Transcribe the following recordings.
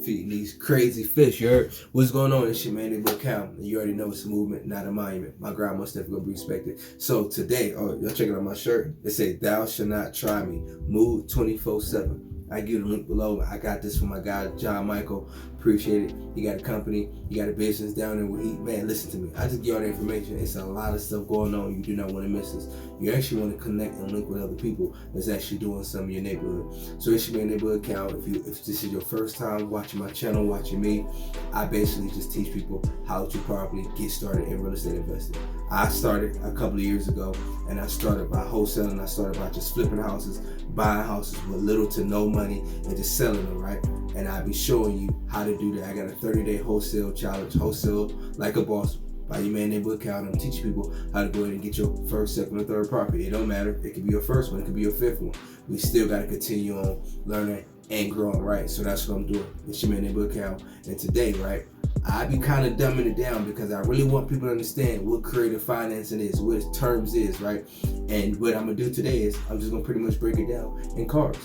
feeding these crazy fish. You heard what's going on? It's your man, Neighborhood Cal. You already know it's a movement, not a monument. My grandma definitely gonna be respected. So today, y'all checking out my shirt. It say, "Thou shall not try me." Mood 24/7. I give you the link below. I got this from my guy John Michael. Appreciate it. He got a company, he got a business down there where man, listen to me. I just give y'all the information. It's a lot of stuff going on. You do not want to miss this. You actually want to connect and link with other people that's actually doing something in your neighborhood. So it's your neighborhood account. If this is your first time watching my channel, watching me, I basically just teach people how to properly get started in real estate investing. I started a couple of years ago, and I started by wholesaling. I started by just flipping houses, buying houses with little to no money, and just selling them, right? And I'll be showing you how to do that. I got a 30-day wholesale challenge, wholesale like a boss, by your man neighborhood account. I'm teaching people how to go ahead and get your first, second, or third property. It don't matter. It could be your first one. It could be your fifth one. We still got to continue on learning and growing, right? So that's what I'm doing. It's your man neighborhood account. And today, right, I be kind of dumbing it down because I really want people to understand what creative financing is, what terms is, right? And what I'm going to do today is I'm just going to pretty much break it down in cards.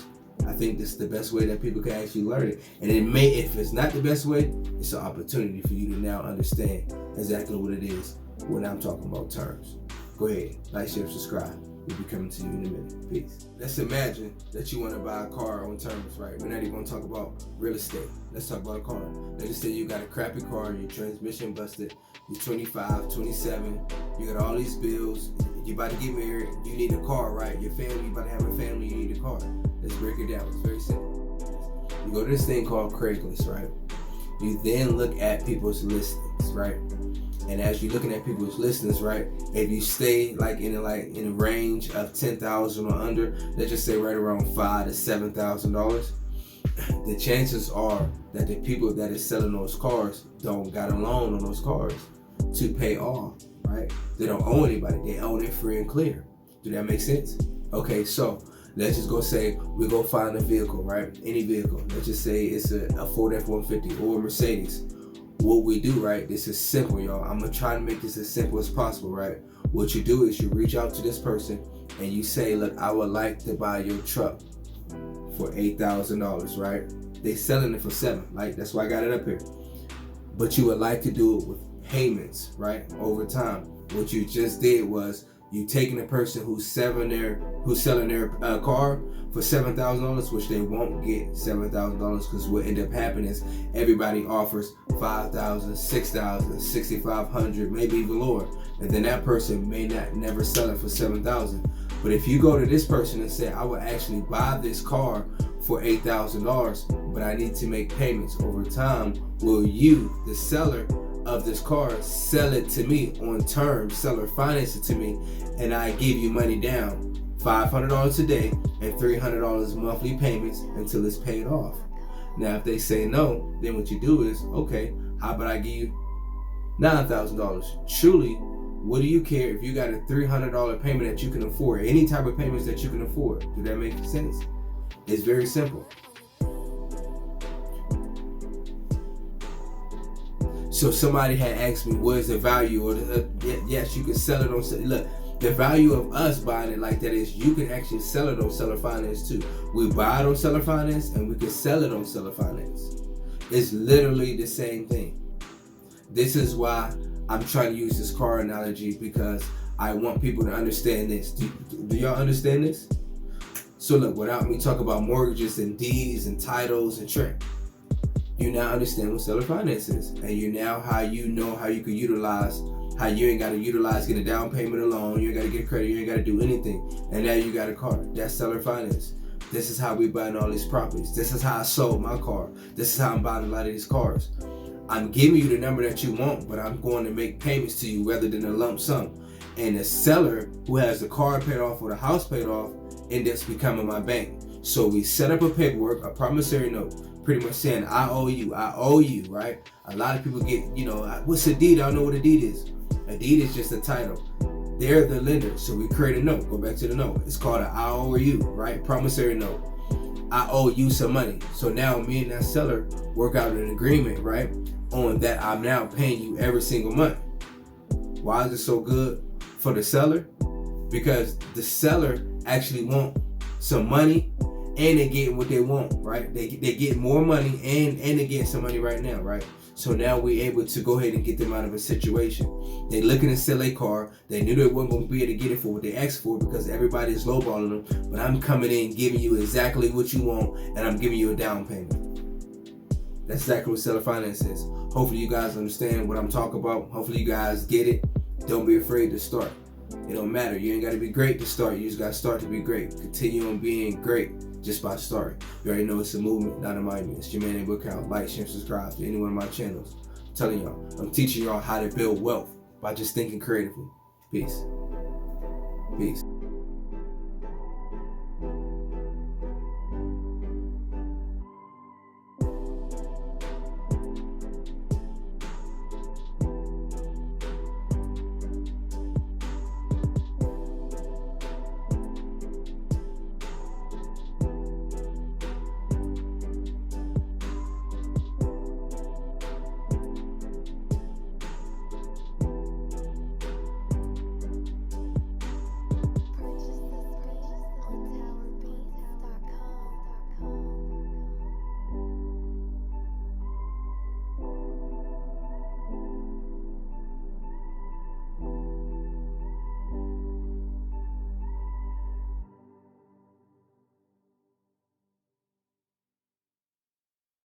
I think this is the best way that people can actually learn it. And it may, if it's not the best way, it's an opportunity for you to now understand exactly what it is when I'm talking about terms. Go ahead, like, share, subscribe. We'll be coming to you in a minute. Peace. Let's imagine that you want to buy a car on terms, right? We're not even going to talk about real estate. Let's talk about a car. Let's just say you got a crappy car, your transmission busted, you're 25, 27, you got all these bills, you about to get married, you need a car, right? Your family, you about to have a family, you need a car. Let's break it down. It's very simple. You go to this thing called Craigslist, right? You then look at people's listings, right? And as you're looking at people's listings, right, if you stay like in a range of 10,000 or under, let's just say right around $5,000 to $7,000, the chances are that the people that is selling those cars don't got a loan on those cars to pay off, right? They don't owe anybody. They own it free and clear. Do that make sense? Okay, so let's just go say we go find a vehicle, right? Any vehicle. Let's just say it's a Ford F-150 or a Mercedes. What we do, right, this is simple, y'all. I'm gonna try to make this as simple as possible, right? What you do is you reach out to this person and you say, look, I would like to buy your truck for $8,000, right? They selling it for $7,000, right? That's why I got it up here. But you would like to do it with payments, right? Over time. What you just did was you taking a person who's selling their car for $7,000, which they won't get $7,000 because what end up happening is everybody offers $5,000, $6,000, $6,500, maybe even lower, and then that person may not never sell it for $7,000. But if you go to this person and say, I would actually buy this car for $8,000, but I need to make payments over time, will you, the seller of this car, sell it to me on terms, seller finance it to me, and I give you money down, $500 a day and $300 monthly payments until it's paid off. Now, if they say no, then what you do is, okay, how about I give you $9,000? Truly, what do you care if you got a $300 payment that you can afford? Any type of payments that you can afford. Do that make sense? It's very simple. So somebody had asked me, what is the value? Or yes, you can sell it on. Look, the value of us buying it like that is you can actually sell it on seller finance too. We buy it on seller finance and we can sell it on seller finance. It's literally the same thing. This is why I'm trying to use this car analogy, because I want people to understand this. Do y'all understand this? So look, without me talk about mortgages and deeds and titles and trent, you now understand what seller finance is, and you now how you can utilize, how you ain't got to utilize get a down payment alone, you ain't got to get credit, you ain't got to do anything, and now you got a car. That's seller finance. This is how we buying all these properties. This is how I sold my car. This is how I'm buying a lot of these cars. I'm giving you the number that you want, but I'm going to make payments to you rather than a lump sum. And the seller who has the car paid off or the house paid off ends up becoming my bank. So we set up a paperwork, a promissory note, pretty much saying I owe you, right? A lot of people get, what's a deed? I don't know what a deed is. A deed is just a title. They're the lender, so we create a note. Go back to the note. It's called an I owe you, right? Promissory note. I owe you some money. So now me and that seller work out an agreement, right? On that I'm now paying you every single month. Why is it so good for the seller? Because the seller actually want some money and they're getting what they want, right? They get more money and they're getting some money right now, right? So now we're able to go ahead and get them out of a situation. They looking to sell a car. They knew they weren't going to be able to get it for what they asked for because everybody's lowballing them. But I'm coming in, giving you exactly what you want, and I'm giving you a down payment. That's exactly what seller finance is. Hopefully you guys understand what I'm talking about. Hopefully you guys get it. Don't be afraid to start. It don't matter. You ain't got to be great to start. You just got to start to be great. Continue on being great just by starting. You already know it's a movement, not a monument. It's your man, A.B.M. account. Like, share, subscribe to any one of my channels. I'm telling y'all, I'm teaching y'all how to build wealth by just thinking creatively. Peace.